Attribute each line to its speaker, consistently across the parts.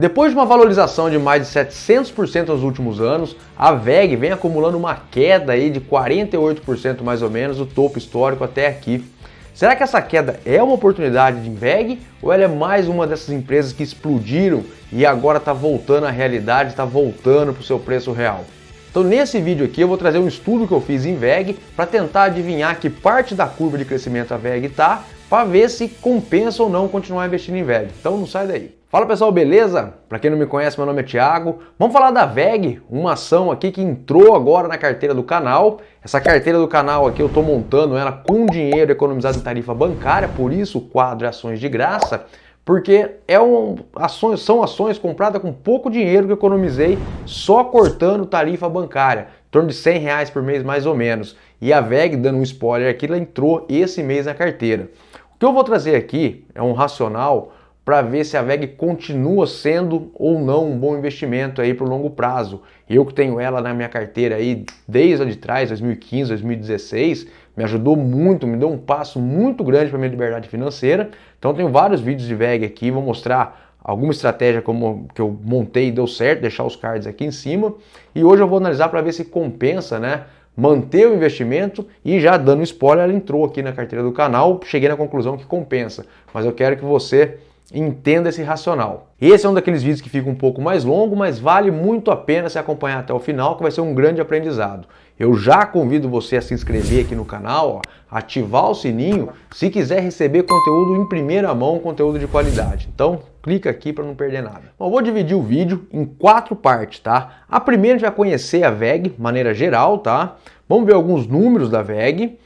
Speaker 1: Depois de uma valorização de mais de 700% nos últimos anos, a WEG vem acumulando uma queda aí de 48% mais ou menos do topo histórico até aqui. Será que essa queda é uma oportunidade de WEG ou ela é mais uma dessas empresas que explodiram e agora está voltando à realidade, está voltando para o seu preço real? Então nesse vídeo aqui eu vou trazer um estudo que eu fiz em WEG para tentar adivinhar que parte da curva de crescimento a WEG está, para ver se compensa ou não continuar investindo em WEG. Então não sai daí. Fala pessoal, beleza? Para quem não me conhece, meu nome é Thiago. Vamos falar da WEG, uma ação aqui que entrou agora na carteira do canal. Essa carteira do canal aqui eu estou montando ela com dinheiro economizado em tarifa bancária, por isso o quadro é ações de graça, porque são ações compradas com pouco dinheiro que eu economizei só cortando tarifa bancária, em torno de R$100 por mês mais ou menos. E a WEG, dando um spoiler aqui, ela entrou esse mês na carteira. O que eu vou trazer aqui é um racional para ver se a WEG continua sendo ou não um bom investimento aí para o longo prazo. Eu que tenho ela na minha carteira aí desde lá de trás, 2015, 2016, me ajudou muito, me deu um passo muito grande para minha liberdade financeira. Então tenho vários vídeos de WEG aqui, vou mostrar alguma estratégia que eu montei e deu certo, deixar os cards aqui em cima. E hoje eu vou analisar para ver se compensa, né, manter o investimento, e já dando spoiler, ela entrou aqui na carteira do canal, cheguei na conclusão que compensa. Mas eu quero que você entenda esse racional. Esse é um daqueles vídeos que fica um pouco mais longo, mas vale muito a pena se acompanhar até o final, que vai ser um grande aprendizado. Eu já convido você a se inscrever aqui no canal, ó, ativar o sininho, se quiser receber conteúdo em primeira mão, conteúdo de qualidade. Então, clica aqui para não perder nada. Bom, eu vou dividir o vídeo em 4 partes, tá? A primeira a gente vai conhecer a WEG, de maneira geral, tá? Vamos ver alguns números da WEG,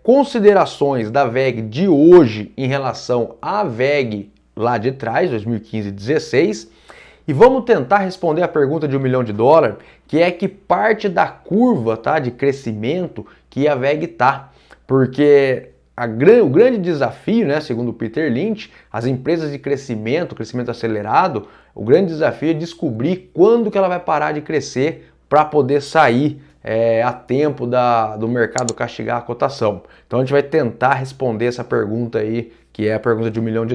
Speaker 1: considerações da WEG de hoje em relação à WEG lá de trás, 2015 e 2016, e vamos tentar responder a pergunta de $1 milhão, que é que parte da curva, tá, de crescimento que a WEG tá, porque o grande desafio, né, segundo o Peter Lynch, as empresas de crescimento acelerado, o grande desafio é descobrir quando que ela vai parar de crescer para poder sair a tempo do mercado castigar a cotação. Então a gente vai tentar responder essa pergunta aí, que é a pergunta de $1 milhão.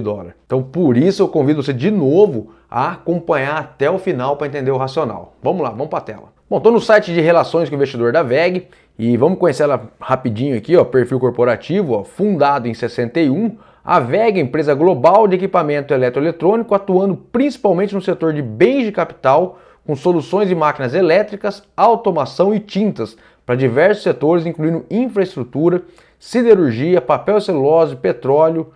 Speaker 1: Então por isso eu convido você de novo a acompanhar até o final para entender o racional. Vamos lá, vamos para a tela. Bom, estou no site de relações com o investidor da WEG e vamos conhecer ela rapidinho aqui, ó, perfil corporativo, ó, fundado em 61, a WEG é empresa global de equipamento eletroeletrônico, atuando principalmente no setor de bens de capital, com soluções de máquinas elétricas, automação e tintas para diversos setores, incluindo infraestrutura, siderurgia, papel e celulose, petróleo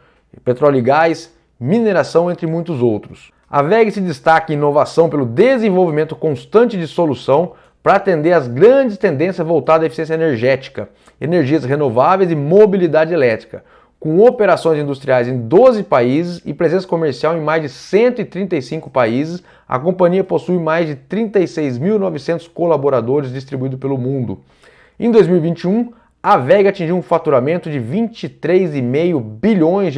Speaker 1: e gás, mineração, entre muitos outros. A WEG se destaca em inovação pelo desenvolvimento constante de solução para atender às grandes tendências voltadas à eficiência energética, energias renováveis e mobilidade elétrica, com operações industriais em 12 países e presença comercial em mais de 135 países. A companhia possui mais de 36.900 colaboradores distribuídos pelo mundo. Em 2021, a WEG atingiu um faturamento de $23,5 bilhões,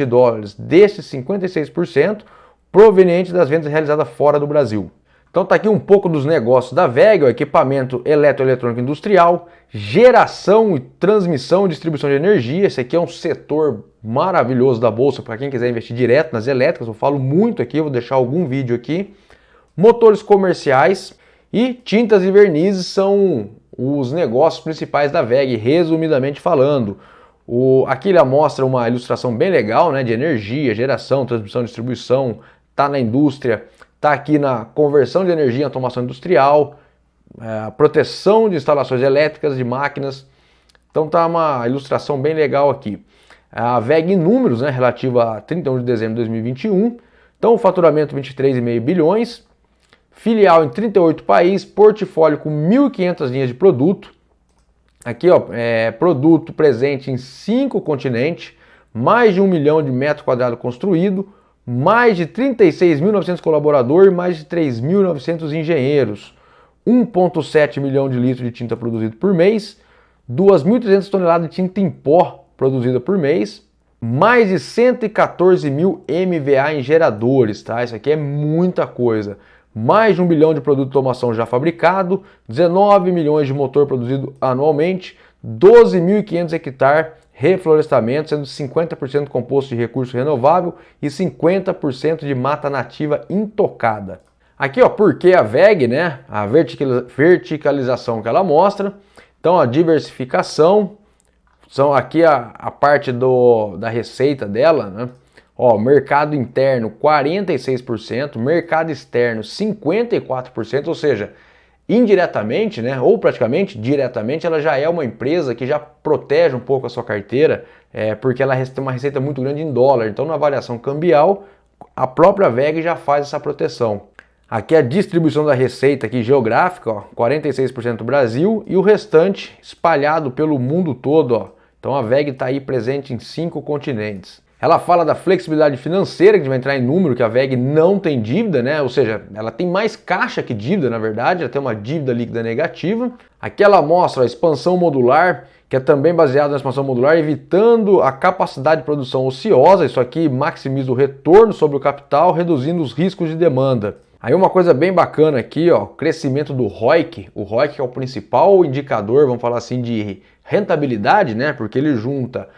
Speaker 1: destes 56% proveniente das vendas realizadas fora do Brasil. Então tá aqui um pouco dos negócios da WEG, o equipamento eletroeletrônico industrial, geração e transmissão e distribuição de energia. Esse aqui é um setor maravilhoso da bolsa para quem quiser investir direto nas elétricas. Eu falo muito aqui, vou deixar algum vídeo aqui. Motores comerciais e tintas e vernizes são os negócios principais da WEG, resumidamente falando. Aqui ele mostra uma ilustração bem legal, né, de energia, geração, transmissão, distribuição, tá na indústria, tá aqui na conversão de energia em automação industrial, proteção de instalações elétricas, de máquinas. Então tá uma ilustração bem legal aqui. A WEG em números, né, relativa a 31 de dezembro de 2021, então o faturamento 23,5 bilhões, filial em 38 países, portfólio com 1.500 linhas de produto. Aqui, ó, produto presente em 5 continentes, mais de 1 milhão de metros quadrados construído, mais de 36.900 colaboradores e mais de 3.900 engenheiros, 1,7 milhão de litros de tinta produzido por mês, 2.300 toneladas de tinta em pó produzida por mês, mais de 114 mil MVA em geradores, tá? Isso aqui é muita coisa. Mais de 1 bilhão de produto de automação já fabricado, 19 milhões de motor produzido anualmente, 12.500 hectares reflorestamento, sendo 50% composto de recurso renovável e 50% de mata nativa intocada. Aqui, ó, porque a VEG, né, a verticalização que ela mostra. Então, a diversificação, são aqui a parte da receita dela, né? Ó, mercado interno 46%, mercado externo 54%, ou seja, indiretamente, né, ou praticamente diretamente, ela já é uma empresa que já protege um pouco a sua carteira, porque ela tem uma receita muito grande em dólar. Então, na variação cambial, a própria VEG já faz essa proteção. Aqui a distribuição da receita aqui geográfica, ó, 46% Brasil e o restante espalhado pelo mundo todo, ó. Então a VEG está aí presente em 5 continentes. Ela fala da flexibilidade financeira, que a gente vai entrar em número, que a VEG não tem dívida, né? Ou seja, ela tem mais caixa que dívida, na verdade, ela tem uma dívida líquida negativa. Aqui ela mostra a expansão modular, que é também baseado na expansão modular, evitando a capacidade de produção ociosa. Isso aqui maximiza o retorno sobre o capital, reduzindo os riscos de demanda. Aí uma coisa bem bacana aqui, ó, crescimento do ROIC. O ROIC é o principal indicador, vamos falar assim, de rentabilidade, né? Porque ele junta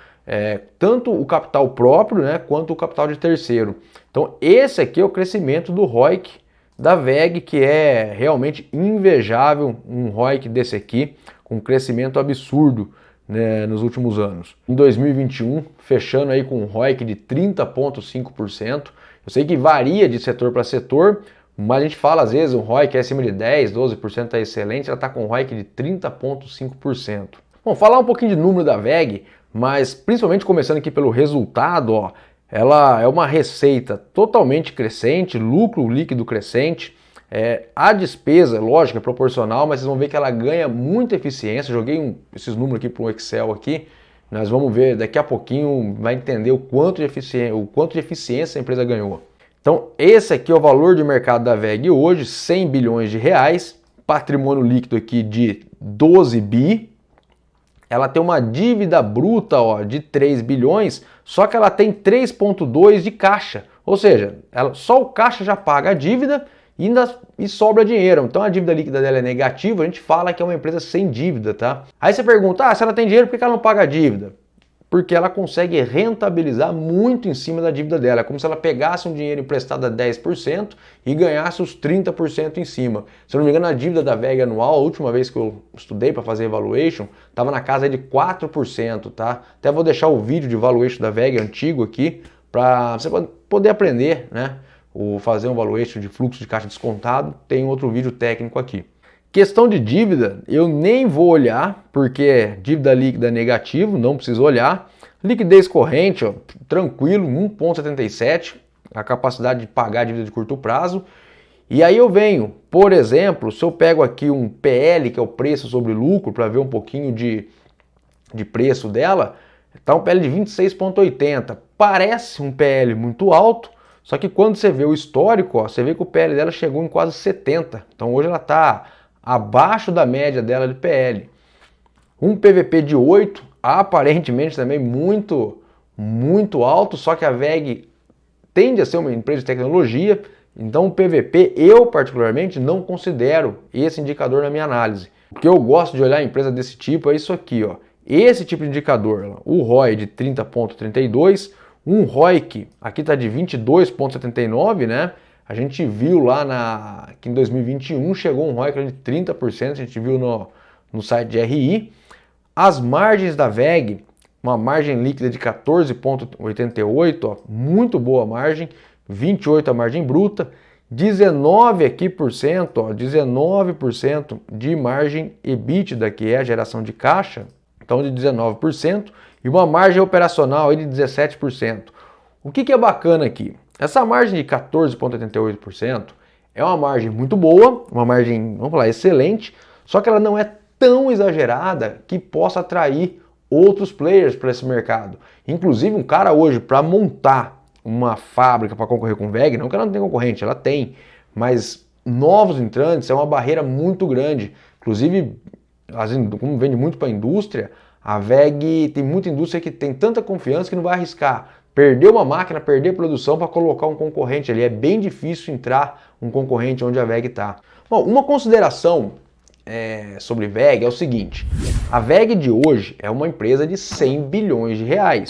Speaker 1: tanto o capital próprio, né, quanto o capital de terceiro. Então esse aqui é o crescimento do ROIC da VEG, que é realmente invejável, um ROIC desse aqui, com um crescimento absurdo, né, nos últimos anos. Em 2021, fechando aí com um ROIC de 30,5%. Eu sei que varia de setor para setor, mas a gente fala às vezes um ROIC é acima de 10, 12% é excelente, ela está com um ROIC de 30,5%. Bom, falar um pouquinho de número da VEG, mas principalmente começando aqui pelo resultado, ó, ela é uma receita totalmente crescente, lucro líquido crescente, a despesa, lógico, é proporcional, mas vocês vão ver que ela ganha muita eficiência. Joguei esses números aqui para o Excel aqui, nós vamos ver daqui a pouquinho, vai entender o quanto de eficiência a empresa ganhou. Então esse aqui é o valor de mercado da VEG hoje, 100 bilhões de reais, patrimônio líquido aqui de 12 bi, ela tem uma dívida bruta, ó, de 3 bilhões, só que ela tem 3,2 de caixa, ou seja, só o caixa já paga a dívida e sobra dinheiro. Então a dívida líquida dela é negativa, a gente fala que é uma empresa sem dívida, tá? Aí você pergunta, se ela tem dinheiro, por que ela não paga a dívida? Porque ela consegue rentabilizar muito em cima da dívida dela. É como se ela pegasse um dinheiro emprestado a 10% e ganhasse os 30% em cima. Se eu não me engano, a dívida da VEG anual, a última vez que eu estudei para fazer evaluation, estava na casa de 4%, tá? Até vou deixar o vídeo de evaluation da VEG antigo aqui, para você poder aprender, né? Fazer um valuation de fluxo de caixa descontado. Tem outro vídeo técnico aqui. Questão de dívida, eu nem vou olhar, porque dívida líquida é negativo, não preciso olhar. Liquidez corrente, ó, tranquilo, 1,77, a capacidade de pagar a dívida de curto prazo. E aí eu venho, por exemplo, se eu pego aqui um PL, que é o preço sobre lucro, para ver um pouquinho de preço dela, tá um PL de 26,80. Parece um PL muito alto, só que quando você vê o histórico, ó, você vê que o PL dela chegou em quase 70. Então hoje ela está abaixo da média dela de PL. Um PVP de 8, aparentemente também muito alto, só que a VEG tende a ser uma empresa de tecnologia, então o PVP eu particularmente não considero esse indicador na minha análise. O que eu gosto de olhar em empresa desse tipo é isso aqui, ó. Esse tipo de indicador, o ROI de 30,32, um ROIC, aqui está de 22,79, né? A gente viu lá que em 2021 chegou um ROIC de 30%, a gente viu no site de RI. As margens da VEG, uma margem líquida de 14,88, ó, muito boa margem, 28% a margem bruta, 19% aqui, 19% de margem EBITDA, que é a geração de caixa, então de 19%, e uma margem operacional aí de 17%. O que é bacana aqui? Essa margem de 14,88% é uma margem muito boa, uma margem, vamos falar, excelente, só que ela não é tão exagerada que possa atrair outros players para esse mercado. Inclusive, um cara hoje, para montar uma fábrica para concorrer com VEG, não que ela não tenha concorrente, ela tem, mas novos entrantes é uma barreira muito grande. Inclusive, como vende muito para a indústria, a VEG tem muita indústria que tem tanta confiança que não vai arriscar perder uma máquina, perder produção para colocar um concorrente ali. É bem difícil entrar um concorrente onde a VEG está. Bom, uma consideração sobre VEG é o seguinte: a VEG de hoje é uma empresa de 100 bilhões de reais.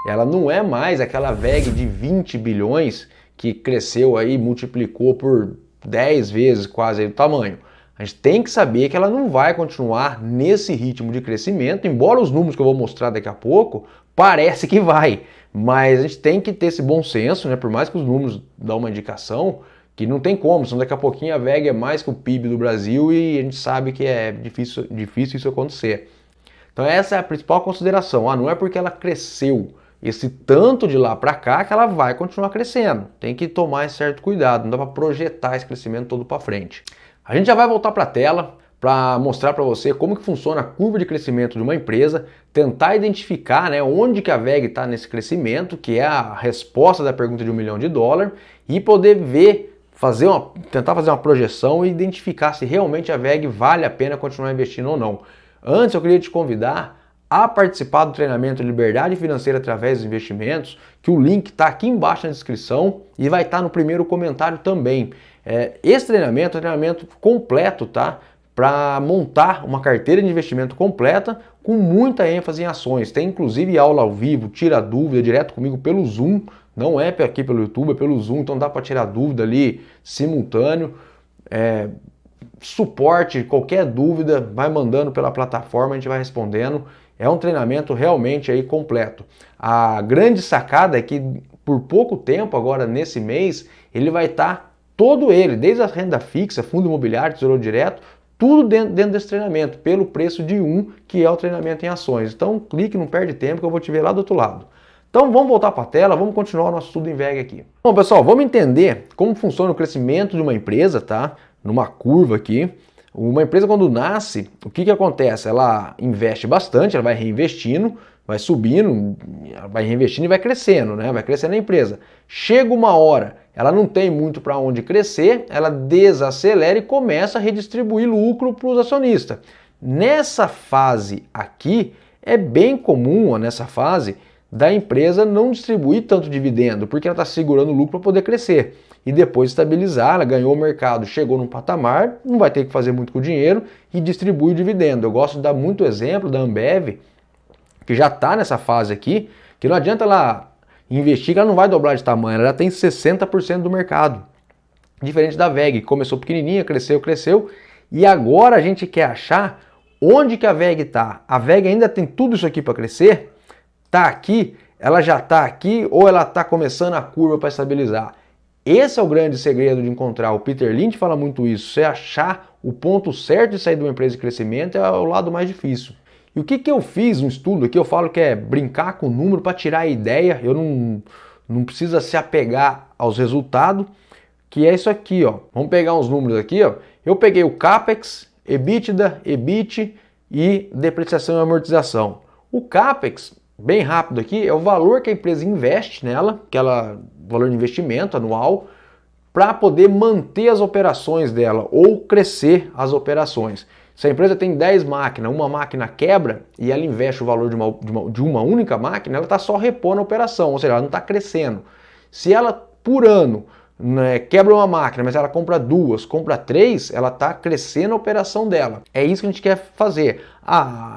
Speaker 1: Ela não é mais aquela VEG de 20 bilhões que cresceu aí, multiplicou por 10 vezes quase aí o tamanho. A gente tem que saber que ela não vai continuar nesse ritmo de crescimento, embora os números que eu vou mostrar daqui a pouco parece que vai, mas a gente tem que ter esse bom senso, né? Por mais que os números dão uma indicação, que não tem como, senão daqui a pouquinho a VEG é mais que o PIB do Brasil e a gente sabe que é difícil isso acontecer. Então essa é a principal consideração. Não é porque ela cresceu esse tanto de lá para cá que ela vai continuar crescendo. Tem que tomar esse certo cuidado, não dá para projetar esse crescimento todo para frente. A gente já vai voltar para a tela para mostrar para você como que funciona a curva de crescimento de uma empresa, tentar identificar, né, onde que a VEG está nesse crescimento, que é a resposta da pergunta de $1 milhão, e poder ver, tentar fazer uma projeção e identificar se realmente a VEG vale a pena continuar investindo ou não. Antes eu queria te convidar a participar do treinamento Liberdade Financeira através dos investimentos, que o link está aqui embaixo na descrição e vai estar no primeiro comentário também. Esse treinamento é um treinamento completo, tá? Para montar uma carteira de investimento completa com muita ênfase em ações. Tem inclusive aula ao vivo, tira dúvida direto comigo pelo Zoom, não é aqui pelo YouTube, é pelo Zoom, então dá para tirar dúvida ali simultâneo. Suporte, qualquer dúvida, vai mandando pela plataforma, a gente vai respondendo. É um treinamento realmente aí completo. A grande sacada é que por pouco tempo, agora nesse mês, ele vai estar todo ele, desde a renda fixa, fundo imobiliário, tesouro direto, tudo dentro desse treinamento, pelo preço de que é o treinamento em ações. Então clique, não perde tempo que eu vou te ver lá do outro lado. Então vamos voltar para a tela, vamos continuar o nosso estudo em VEG aqui. Bom pessoal, vamos entender como funciona o crescimento de uma empresa, tá? Numa curva aqui. Uma empresa quando nasce, o que acontece? Ela investe bastante, ela vai reinvestindo, vai subindo, vai reinvestindo e vai crescendo, né? Vai crescendo a empresa. Chega uma hora, ela não tem muito para onde crescer, ela desacelera e começa a redistribuir lucro para os acionistas. Nessa fase aqui, é bem comum, nessa fase, da empresa não distribuir tanto dividendo, porque ela está segurando o lucro para poder crescer. E depois estabilizar, ela ganhou o mercado, chegou num patamar, não vai ter que fazer muito com o dinheiro e distribui o dividendo. Eu gosto de dar muito exemplo da Ambev, que já está nessa fase aqui, que não adianta ela investir, que ela não vai dobrar de tamanho, ela já tem 60% do mercado. Diferente da VEG, que começou pequenininha, cresceu, e agora a gente quer achar onde que a VEG está. A VEG ainda tem tudo isso aqui para crescer? Está aqui, ela já está aqui ou ela está começando a curva para estabilizar? Esse é o grande segredo de encontrar. O Peter Lynch fala muito isso. Você achar o ponto certo de sair de uma empresa de crescimento é o lado mais difícil. E o que eu fiz no estudo aqui, eu falo que é brincar com o número para tirar a ideia. Eu não precisa se apegar aos resultados, que é isso aqui, ó. Vamos pegar uns números aqui, ó. Eu peguei o CAPEX, EBITDA, EBIT e depreciação e amortização. O CAPEX, bem rápido aqui, é o valor que a empresa investe nela, valor de investimento anual, para poder manter as operações dela ou crescer as operações. Se a empresa tem 10 máquinas, uma máquina quebra e ela investe o valor de uma única máquina, ela está só repondo a operação, ou seja, ela não está crescendo. Se ela, por ano, né, quebra uma máquina, mas ela compra 2, compra 3, ela está crescendo a operação dela. É isso que a gente quer fazer.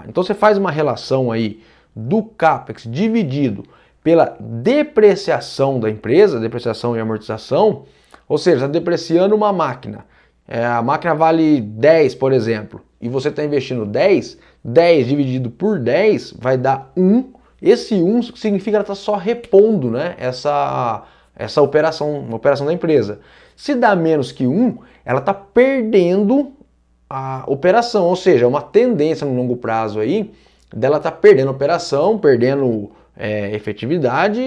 Speaker 1: Então você faz uma relação aí do CAPEX dividido pela depreciação da empresa, depreciação e amortização, ou seja, está depreciando uma máquina. A máquina vale 10, por exemplo, e você está investindo 10 dividido por 10 vai dar 1. Esse 1 significa que ela está só repondo, né, essa operação da empresa. Se dá menos que 1, ela está perdendo a operação, ou seja, uma tendência no longo prazo aí dela tá perdendo operação, perdendo efetividade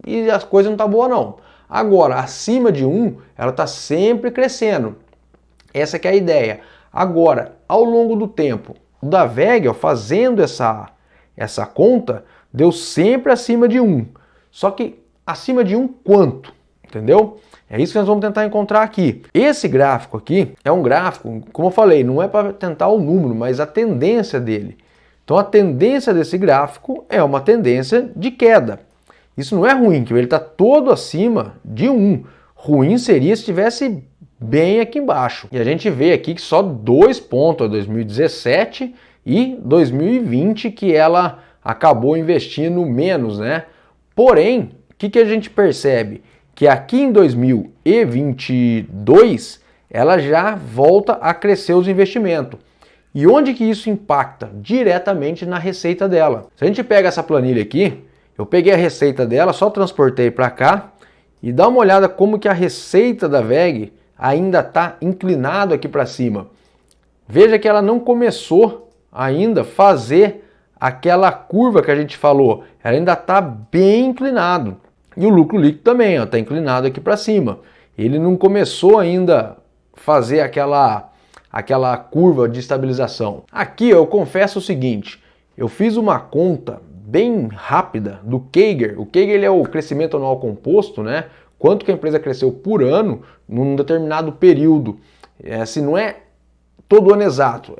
Speaker 1: e as coisas não tá boa não. Agora, acima de 1, ela tá sempre crescendo. Essa que é a ideia. Agora, ao longo do tempo, o da VEG, ó, fazendo essa conta, deu sempre acima de 1. Só que acima de 1 quanto? Entendeu? É isso que nós vamos tentar encontrar aqui. Esse gráfico aqui é um gráfico, como eu falei, não é para tentar o número, mas a tendência dele. Então a tendência desse gráfico é uma tendência de queda. Isso não é ruim, que ele está todo acima de 1. Ruim seria se estivesse bem aqui embaixo. E a gente vê aqui que só 2 pontos, 2017 e 2020, que ela acabou investindo menos, né? Porém, o que a gente percebe? Que aqui em 2022 ela já volta a crescer os investimentos. E onde que isso impacta? Diretamente na receita dela. Se a gente pega essa planilha aqui, eu peguei a receita dela, só transportei para cá e dá uma olhada como que a receita da WEG ainda está inclinado aqui para cima. Veja que ela não começou ainda a fazer aquela curva que a gente falou. Ela ainda está bem inclinado. E o lucro líquido também está inclinado aqui para cima. Ele não começou ainda a fazer aquela curva de estabilização. Aqui eu confesso o seguinte, eu fiz uma conta bem rápida do CAGR. O CAGR ele é o crescimento anual composto, né? Quanto que a empresa cresceu por ano num determinado período. Se não é todo ano exato,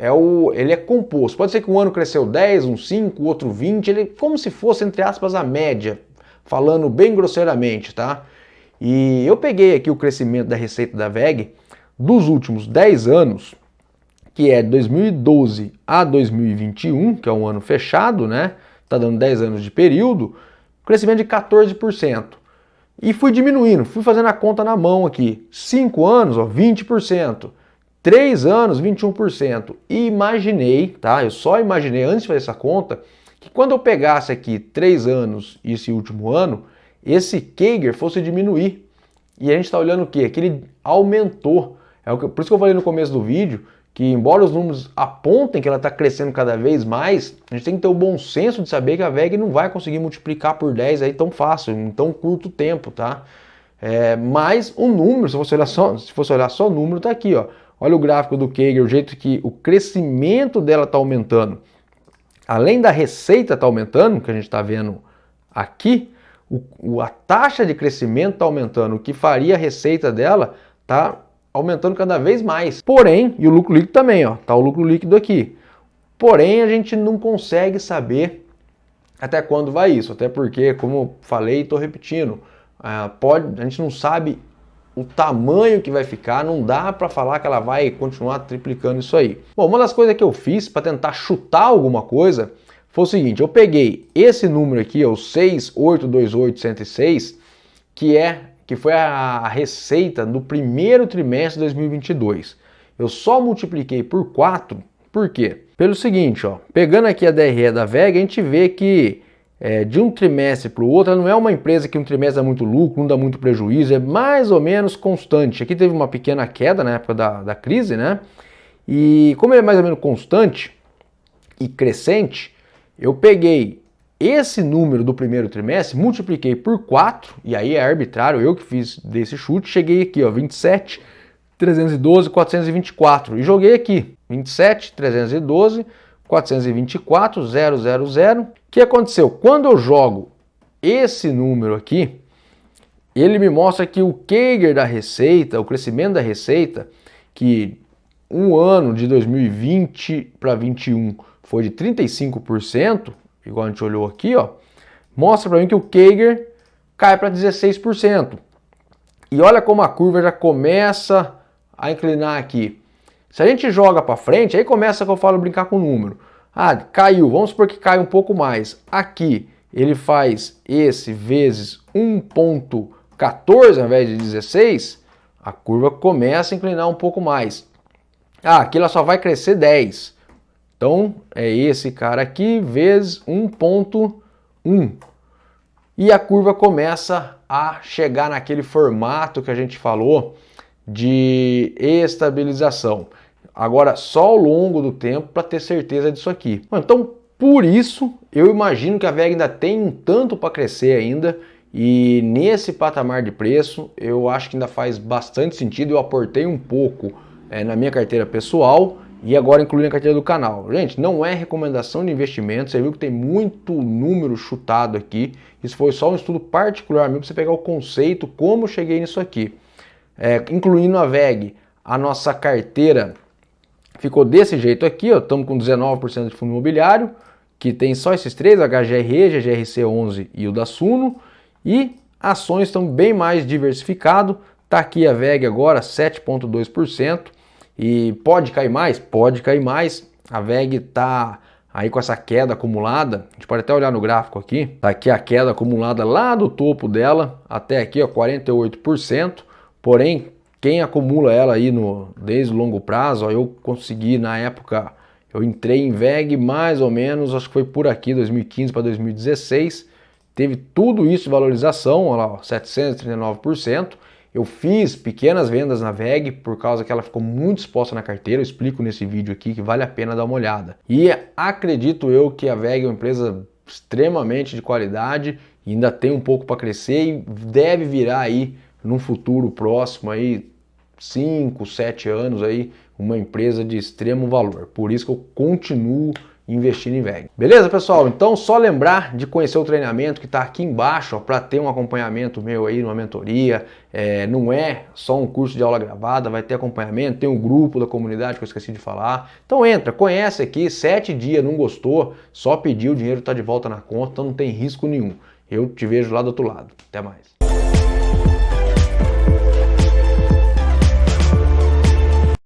Speaker 1: ele é composto. Pode ser que um ano cresceu 10, um 5, outro 20, ele como se fosse, entre aspas, a média, falando bem grosseiramente, tá? E eu peguei aqui o crescimento da receita da WEG dos últimos 10 anos, que é de 2012 a 2021, que é um ano fechado, né? Tá dando 10 anos de período, crescimento de 14%. E fui diminuindo, fui fazendo a conta na mão aqui. 5 anos, ó, 20%. 3 anos, 21%. E imaginei, tá? Eu só imaginei antes de fazer essa conta, que quando eu pegasse aqui 3 anos e esse último ano, esse CAGR fosse diminuir. E a gente está olhando o quê? Que ele aumentou. Por isso que eu falei no começo do vídeo, que embora os números apontem que ela está crescendo cada vez mais, a gente tem que ter o bom senso de saber que a WEG não vai conseguir multiplicar por 10 aí tão fácil, em tão curto tempo, tá? Mas o número, se você olhar só o número, tá aqui, ó. Olha o gráfico do CAGR, o jeito que o crescimento dela está aumentando. Além da receita estar aumentando, que a gente está vendo aqui, a taxa de crescimento está aumentando, o que faria a receita dela tá aumentando cada vez mais. Porém, e o lucro líquido também, ó, tá o lucro líquido aqui. Porém, a gente não consegue saber até quando vai isso, até porque, como eu falei e estou repetindo, a gente não sabe o tamanho que vai ficar, não dá para falar que ela vai continuar triplicando isso aí. Bom, uma das coisas que eu fiz para tentar chutar alguma coisa foi o seguinte, eu peguei esse número aqui, o 6828106, que foi a receita do primeiro trimestre de 2022. Eu só multipliquei por 4, por quê? Pelo seguinte, ó, pegando aqui a DRE da WEG, a gente vê que de um trimestre para o outro, ela não é uma empresa que um trimestre dá muito lucro, um dá muito prejuízo, é mais ou menos constante. Aqui teve uma pequena queda na época da crise, né? E como ele é mais ou menos constante e crescente, eu peguei esse número do primeiro trimestre, multipliquei por 4, e aí é arbitrário, eu que fiz desse chute, cheguei aqui, ó, 27, 312, 424, e joguei aqui, 27, 312, 424, 000. O que aconteceu? Quando eu jogo esse número aqui, ele me mostra que o CAGR da receita, o crescimento da receita, que um ano de 2020 para 2021 foi de 35%, igual a gente olhou aqui, ó, mostra para mim que o CAGR cai para 16%. E olha como a curva já começa a inclinar aqui. Se a gente joga para frente, aí começa que eu falo brincar com o número. Ah, caiu, vamos supor que cai um pouco mais. Aqui ele faz esse vezes 1,14 ao invés de 16, a curva começa a inclinar um pouco mais. Ah, aqui ela só vai crescer 10. Então é esse cara aqui vezes 1,1. E a curva começa a chegar naquele formato que a gente falou de estabilização. Agora, só ao longo do tempo para ter certeza disso aqui. Então, por isso, eu imagino que a WEG ainda tem um tanto para crescer ainda. E nesse patamar de preço, eu acho que ainda faz bastante sentido. Eu aportei um pouco na minha carteira pessoal e agora incluí na carteira do canal. Gente, não é recomendação de investimento. Você viu que tem muito número chutado aqui. Isso foi só um estudo particular meu para você pegar o conceito, como eu cheguei nisso aqui. Incluindo a WEG, a nossa carteira ficou desse jeito aqui, ó, estamos com 19% de fundo imobiliário, que tem só esses três, HGRE, GGRC11 e o da Suno, e ações estão bem mais diversificado. Tá aqui a WEG agora, 7,2%, e pode cair mais? Pode cair mais. A WEG tá aí com essa queda acumulada, a gente pode até olhar no gráfico aqui, tá aqui a queda acumulada lá do topo dela, até aqui, ó, 48%, porém, quem acumula ela aí desde o longo prazo, ó, eu consegui na época, eu entrei em VEG mais ou menos, acho que foi por aqui, 2015 para 2016, teve tudo isso de valorização, olha lá, ó, 739%. Eu fiz pequenas vendas na VEG por causa que ela ficou muito exposta na carteira, eu explico nesse vídeo aqui que vale a pena dar uma olhada. E acredito eu que a VEG é uma empresa extremamente de qualidade, ainda tem um pouco para crescer e deve virar aí num futuro próximo aí 5, 7 anos aí uma empresa de extremo valor. Por isso que eu continuo investindo em VEG. Beleza, pessoal? Então só lembrar de conhecer o treinamento que está aqui embaixo para ter um acompanhamento meu aí numa mentoria. Não é só um curso de aula gravada, vai ter acompanhamento, tem um grupo da comunidade que eu esqueci de falar. Então entra, conhece aqui, 7 dias, não gostou, só pediu, o dinheiro está de volta na conta, então não tem risco nenhum. Eu te vejo lá do outro lado. Até mais.